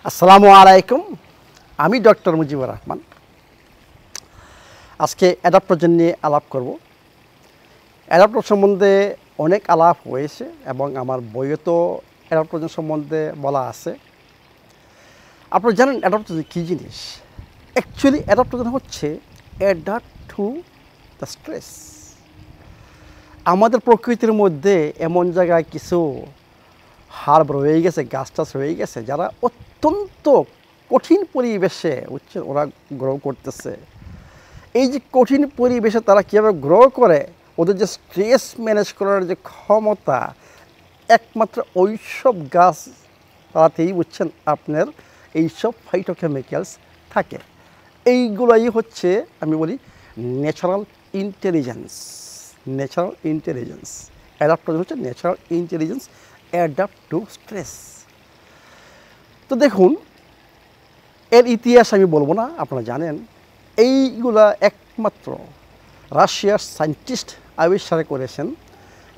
আসসালামু আলাইকুম। আমি ডক্টর মুজিবুর রহমান। আজকে অ্যাডাপ্টোজেন নিয়ে আলাপ করব। অ্যাডাপ্টোজেন সম্বন্ধে অনেক আলাপ হয়েছে এবং আমার বইয়ে তো অ্যাডাপ্টোজেন সম্বন্ধে বলা আছে। আপনারা জানেন অ্যাডাপ্টোজেন কী জিনিস? অ্যাকচুয়ালি অ্যাডাপ্টোজেন হচ্ছে অ্যাডাপ্ট টু দ্য স্ট্রেস। আমাদের প্রকৃতির মধ্যে এমন জায়গায় কিছু হার্ব রয়ে গেছে, গাছ টাছ রয়ে গেছে, যারা অত্যন্ত কঠিন পরিবেশে ওরা গ্রো করতেছে। এই যে কঠিন পরিবেশে তারা কীভাবে গ্রো করে, ওদের যে স্ট্রেস ম্যানেজ করার যে ক্ষমতা, একমাত্র ওইসব গাছ তাতেই আপনার এইসব ফাইটোকেমিক্যালস থাকে। এইগুলোই হচ্ছে আমি বলি natural intelligence. Natural intelligence adaptogen হচ্ছে natural intelligence adapt to stress. তো দেখুন, এর ইতিহাস আমি বলবো না, আপনারা জানেন। এইগুলা একমাত্র রাশিয়ার সায়েন্টিস্ট আবিষ্কার করেছেন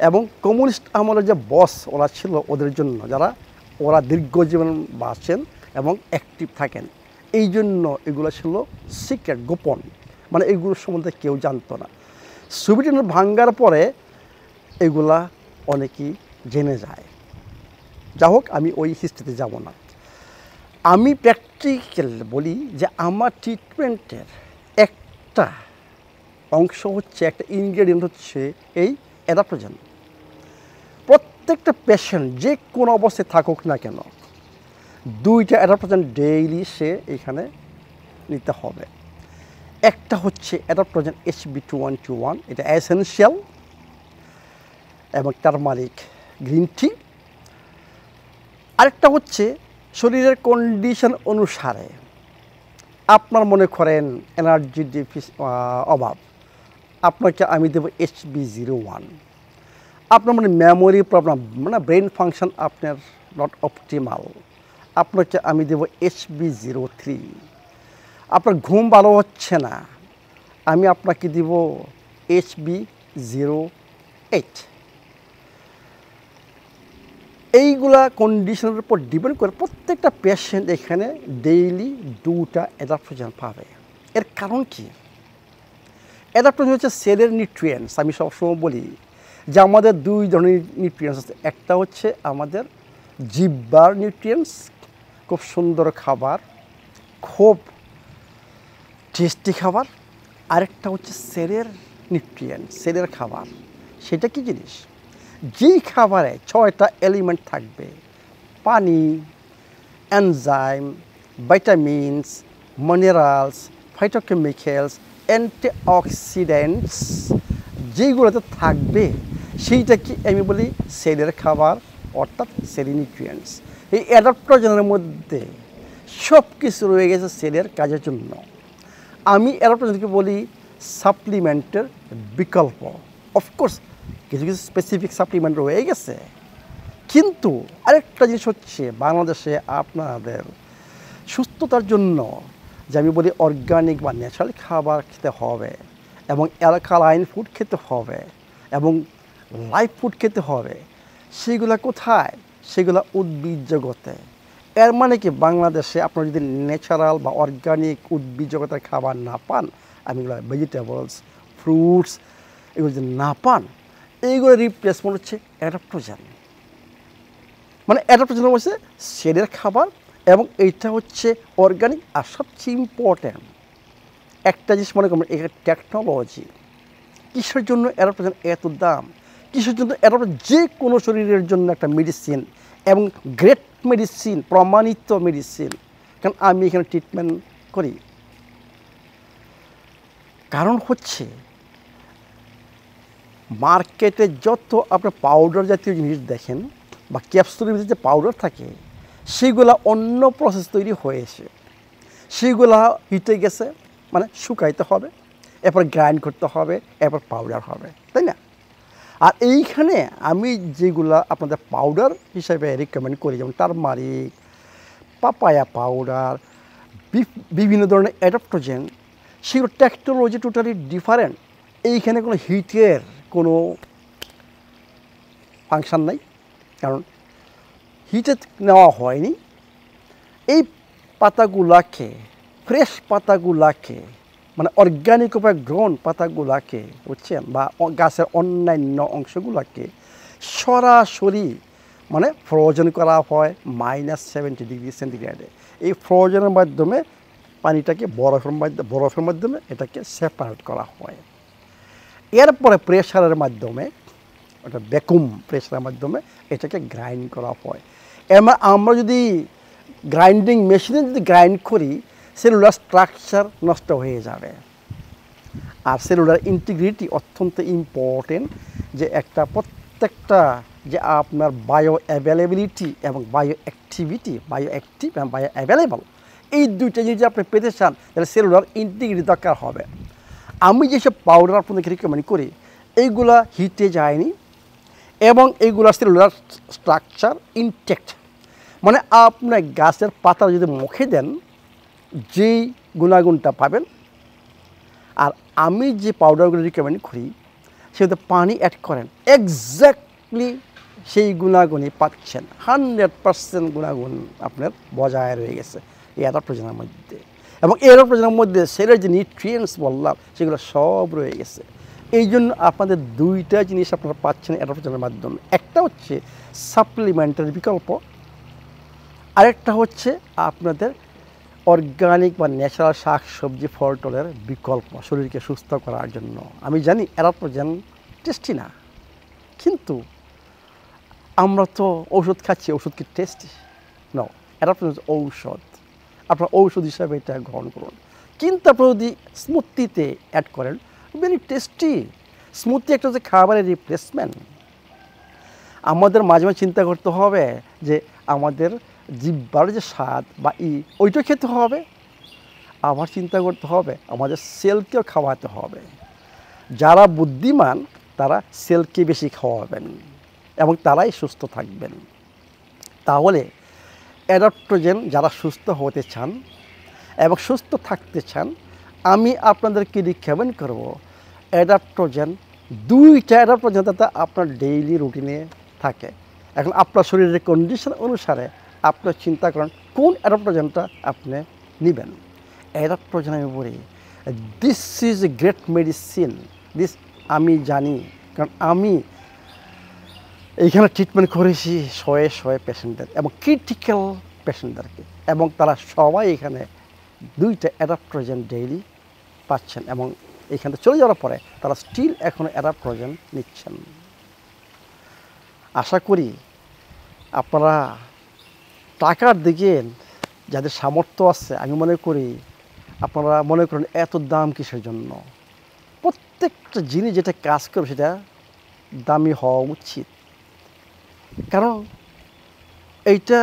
এবং কমিউনিস্ট আমলের যে বস ওরা ছিল ওদের জন্য, যারা ওরা দীর্ঘজীবন বাঁচেন এবং অ্যাক্টিভ থাকেন, এই জন্য এগুলো ছিল সিক্রেট, গোপন, মানে এইগুলোর সম্বন্ধে কেউ জানতো না। সোভিয়েত ইউনিয়ন ভাঙ্গার পরে এগুলা অনেকেই জেনে যায়। যা হোক, আমি ওই হিস্ট্রিতে যাব না। আমি প্র্যাকটিক্যাল বলি যে আমার ট্রিটমেন্টের একটা অংশ হচ্ছে, একটা ইনগ্রেডিয়েন্ট হচ্ছে এই অ্যাডাপ্টোজেন। প্রত্যেকটা পেশেন্ট যে কোনো অবস্থায় থাকুক না কেন, 2টা অ্যাডাপ্টোজেন ডেইলি সে এখানে নিতে হবে। একটা হচ্ছে অ্যাডাপ্টোজেন HB2121, এটা এসেনশিয়াল এবং টারমারিক গ্রিন টি। আরেকটা হচ্ছে শরীরের কন্ডিশন অনুসারে, আপনার মনে করেন এনার্জি অভাব, আপনাকে আমি দেবো HB01। আপনার মানে মেমোরি প্রবলেম, মানে ব্রেন ফাংশন আপনার নট অপটিমাল, আপনাকে আমি দেবো HB03। আপনার ঘুম ভালো হচ্ছে না, আমি আপনাকে দিব HB08। এইগুলা কন্ডিশনের উপর ডিপেন্ড করে প্রত্যেকটা পেশেন্ট এখানে ডেইলি 2টা অ্যাডাপ্টোজেন পাবে। এর কারণ কি? অ্যাডাপ্টোজেন হচ্ছে সেলের নিউট্রিয়েন্টস। আমি সবসময় বলি যে আমাদের 2 ধরনের নিউট্রিয়েন্টস আছে। একটা হচ্ছে আমাদের জিহ্বার নিউট্রিয়েন্টস, খুব সুন্দর খাবার, খুব টেস্টি খাবার। আরেকটা হচ্ছে সেলের নিউট্রিয়েন্ট, সেলের খাবার। সেটা কি জিনিস? যেই খাবারে 6টা এলিমেন্ট থাকবে, পানি, enzyme, vitamins, minerals, phytochemicals, antioxidants যেইগুলোতে থাকবে, সেইটা কি আমি বলি সেলের খাবার, অর্থাৎ সেলের নিউট্রিয়েন্টস। এই অ্যাডাপ্টোজেনের মধ্যে সব কিছু রয়ে গেছে সেলের কাজের জন্য। আমি অ্যাডাপ্টোজেনকে বলি সাপ্লিমেন্টের বিকল্প। অফকোর্স কিছু কিছু স্পেসিফিক সাপ্লিমেন্ট রয়ে গেছে, কিন্তু আরেকটা জিনিস হচ্ছে বাংলাদেশে আপনাদের সুস্থতার জন্য যে আমি বলি অর্গানিক বা ন্যাচারাল খাবার খেতে হবে এবং অ্যালকালাইন ফুড খেতে হবে এবং লাইভ ফুড খেতে হবে। সেগুলো কোথায়? সেগুলো উদ্ভিদ জগতে। এর মানে কি, বাংলাদেশে আপনারা যদি ন্যাচারাল বা অর্গানিক উদ্ভিদ জগতের খাবার না পান, আমি এগুলো ভেজিটেবলস, ফ্রুটস, এগুলো যদি না পান, এইগুলো রিপ্লেসমেন্ট হচ্ছে অ্যাডাপ্টোজেন। মানে অ্যাডাপ্টোজেন হচ্ছে সেলের খাবার এবং এইটা হচ্ছে অর্গানিক। আর সবচেয়ে ইম্পর্ট্যান্ট একটা জিনিস মনে করবেন, এটা টেকনোলজি। কিসের জন্য অ্যাডাপ্টোজেন এত দাম? কিসের জন্য অ্যাডাপ্টোজেন? যে কোনো শরীরের জন্য একটা মেডিসিন এবং গ্রেট মেডিসিন, প্রমাণিত মেডিসিন। কারণ আমি এখানে ট্রিটমেন্ট করি। কারণ হচ্ছে মার্কেটে যত আপনার পাউডার জাতীয় জিনিস দেখেন বা ক্যাপসুলের ভিতরে যে পাউডার থাকে, সেগুলো অন্য প্রসেস তৈরি হয়েছে। সেগুলো হিটে গেছে, মানে শুকাইতে হবে, এরপর গ্রাইন্ড করতে হবে, এরপর পাউডার হবে, তাই না? আর এইখানে আমি যেগুলা আপনাদের পাউডার হিসাবে রিকমেন্ড করি, যেমন টারমারিক, পাপায়া পাউডার, বিভিন্ন ধরনের অ্যাডাপ্টোজেন, সেগুলো টেকনোলজি টোটালি ডিফারেন্ট। এইখানে কোনো হিটের কোনো ফাংশন নাই, কারণ হিটে নেওয়া হয়নি। এই পাতাগুলাকে, ফ্রেশ পাতাগুলাকে, মানে অর্গানিক উপায়ে গ্রোন পাতাগুলাকে বুঝছেন, বা গাছের অন্যান্য অংশগুলোকে সরাসরি মানে ফ্রোজেন করা হয় -70°C। এই ফ্রোজেনের মাধ্যমে পানিটাকে বরফের মাধ্যমে এটাকে সেপারেট করা হয়। এরপরে প্রেশারের মাধ্যমে, ওটা ভ্যাকুম প্রেশারের মাধ্যমে এটাকে গ্রাইন্ড করা হয়। এবার আমরা যদি গ্রাইন্ডিং মেশিনে যদি গ্রাইন্ড করি, সেলুলার স্ট্রাকচার নষ্ট হয়ে যাবে। আর সেলুলার ইন্টিগ্রিটি অত্যন্ত ইম্পর্টেন্ট, যে একটা প্রত্যেকটা যে আপনার বায়ো অ্যাভেলেবিলিটি এবং বায়ো অ্যাক্টিভিটি, বায়ো অ্যাক্টিভ এবং বায়ো অ্যাভেলেবল, এই দুইটা যদি আপনি পেতে চান তাহলে সেলুলার ইন্টিগ্রিটি দরকার হবে। আমি যেসব পাউডার আপনাদেরকে রিকমেন্ড করি এইগুলা হিটে যায়নি এবং এইগুলা সেলুলার স্ট্রাকচার ইনটেক্ট, মানে আপনার গাছের পাতা যদি মুখে দেন যেই গুণাগুণটা পাবেন, আর আমি যে পাউডারগুলো রিকমেন্ড করি সেটাতে পানি অ্যাড করেন এক্স্যাক্টলি সেই গুণাগুণই পাচ্ছেন। 100% গুণাগুণ আপনার বজায় রয়ে গেছে এই অ্যাডাপ্টোজেনের মধ্যে, এবং এই অ্যাডাপ্টোজেনের মধ্যে সেলের যে নিউট্রিয়েন্টস বললাম সেগুলো সব রয়ে গেছে। এই জন্য আপনাদের দুইটা জিনিস আপনারা পাচ্ছেন অ্যাডাপ্টোজেনের মাধ্যমে। একটা হচ্ছে সাপ্লিমেন্টারি বিকল্প, আরেকটা হচ্ছে আপনাদের অর্গানিক বা ন্যাচারাল শাক সবজি ফল টলের বিকল্প শরীরকে সুস্থ করার জন্য। আমি জানি অ্যাডাপ্টোজেন টেস্টি না, কিন্তু আমরা তো ওষুধ খাচ্ছি, ওষুধ কি টেস্টি? ন, অ্যাডাপ্টোজেন ঔষধ, আপনার ঔষধ হিসাবে এটা গ্রহণ করুন। কিন্তু আপনারা যদি স্মুথিতে অ্যাড করেন, ভেরি টেস্টি। স্মুথি একটা হচ্ছে খাবারের রিপ্লেসমেন্ট। আমাদের মাঝে মাঝে চিন্তা করতে হবে যে আমাদের জিহ্বার যে স্বাদ বা ওইটা খেতে হবে, আবার চিন্তা করতে হবে আমাদের সেলকেও খাওয়াতে হবে। যারা বুদ্ধিমান তারা সেলকে বেশি খাওয়াবেন এবং তারাই সুস্থ থাকবেন। তাহলে অ্যাডাপ্টোজেন যারা সুস্থ হতে চান এবং সুস্থ থাকতে চান, আমি আপনাদেরকে রিকমেন্ড করব অ্যাডাপ্টোজেন, দুইটা অ্যাডাপ্টোজেন যাতে আপনার ডেইলি রুটিনে থাকে। এখন আপনার শরীরের কন্ডিশন অনুসারে আপনার চিন্তা করেন কোন অ্যাডাপ্টোজেনটা আপনি নেবেন। অ্যাডাপ্টোজেন আমি বলি this is a great medicine, this আমি জানি, কারণ আমি এইখানে ট্রিটমেন্ট করেছি শয়ে পেশেন্টদের এবং ক্রিটিক্যাল পেশেন্টদেরকে, এবং তারা সবাই এখানে দুইটা অ্যাডাপ্টোজেন ডেইলি পাচ্ছেন, এবং এখানে চলে যাওয়ার পরে তারা স্টিল এখনও অ্যাডাপ্টোজেন নিচ্ছেন। আশা করি আপনারা টাকার দিকে যাদের সামর্থ্য আছে, আমি মনে করি আপনারা মনে করেন এত দাম কিসের জন্য। প্রত্যেকটা জিনিস যেটা কাজ করবে সেটা দামি হওয়া উচিত, কারণ এইটা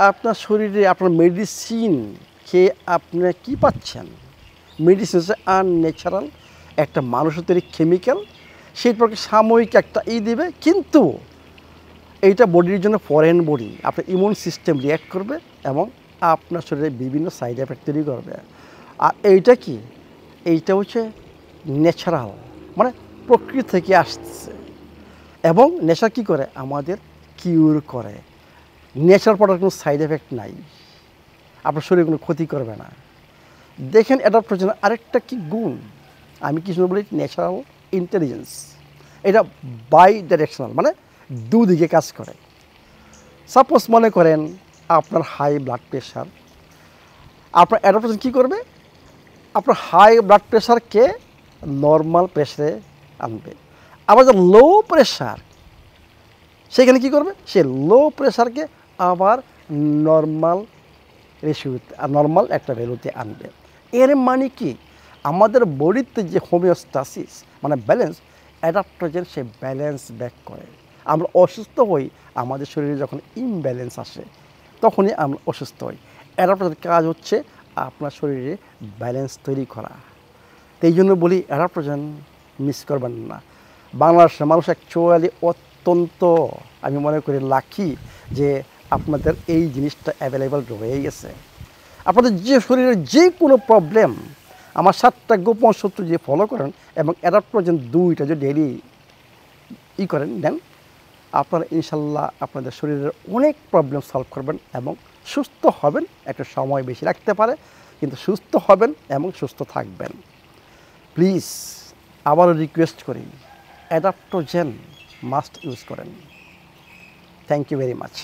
আপনার শরীরে আপনার মেডিসিন খেয়ে আপনি কী পাচ্ছেন। মেডিসিন হচ্ছে আনন্যাচারাল একটা মানুষের তৈরি কেমিক্যাল, সেই প্রকার সাময়িক একটা দেবে, কিন্তু এইটা বডির জন্য ফরেন বডি, আপনার ইমিউন সিস্টেম রিঅ্যাক্ট করবে এবং আপনার শরীরে বিভিন্ন সাইড এফেক্ট তৈরি করবে। আর এইটা কি, এইটা হচ্ছে ন্যাচারাল, মানে প্রকৃতি থেকে আসছে, এবং নেচার কী করে আমাদের কিউর করে। ন্যাচারাল প্রোডাক্ট কোনো সাইড এফেক্ট নাই, আপনার শরীরে কোনো ক্ষতি করবে না। দেখেন অ্যাডাপ্টোজেন আরেকটা কি গুণ, আমি কিছু বলি ন্যাচারাল ইন্টেলিজেন্স, এটা বাই ডাইরেকশনাল, মানে দুদিকে কাজ করে। সাপোজ মনে করেন আপনার হাই ব্লাড প্রেশার, আপনার অ্যাডাপ্টোজেন কী করবে, আপনার হাই ব্লাড প্রেশারকে নর্মাল প্রেশারে আনবে। আবার যে লো প্রেশার, সেখানে কী করবে, সে লো প্রেশারকে আবার নর্মাল রেশিওতে, নর্মাল একটা ভ্যালুতে আনবে। এর মানে কি, আমাদের বডিতে যে হোমিওস্টাসিস মানে ব্যালেন্স, অ্যাডাপ্টোজেন সে ব্যালেন্স ব্যাক করে। আমরা অসুস্থ হই, আমাদের শরীরে যখন ইমব্যালেন্স আসে তখনই আমরা অসুস্থ হই। অ্যাডাপ্টোজেনের কাজ হচ্ছে আপনার শরীরে ব্যালেন্স তৈরি করা। এই জন্য বলি অ্যাডাপ্টোজেন মিস করবেন না। বাংলাদেশের মানুষ অ্যাকচুয়ালি অত্যন্ত, আমি মনে করি লাকি যে আপনাদের এই জিনিসটা অ্যাভেলেবেল রয়ে গেছে। আপনাদের যে শরীরের যে কোনো প্রবলেম, আমার 7টা গোপন সূত্র যে ফলো করেন এবং অ্যাডাপ্টোজেন 2টা যে ডেইলি করেন দেন, আপনারা ইনশাল্লাহ আপনাদের শরীরের অনেক প্রবলেম সলভ করবেন এবং সুস্থ হবেন, একটু সময় বেশি লাগতে পারে, কিন্তু সুস্থ হবেন এবং সুস্থ থাকবেন। প্লিজ আবারও রিকোয়েস্ট করি, অ্যাডাপ্টোজেন মাস্ট ইউজ করেন। Thank you very much.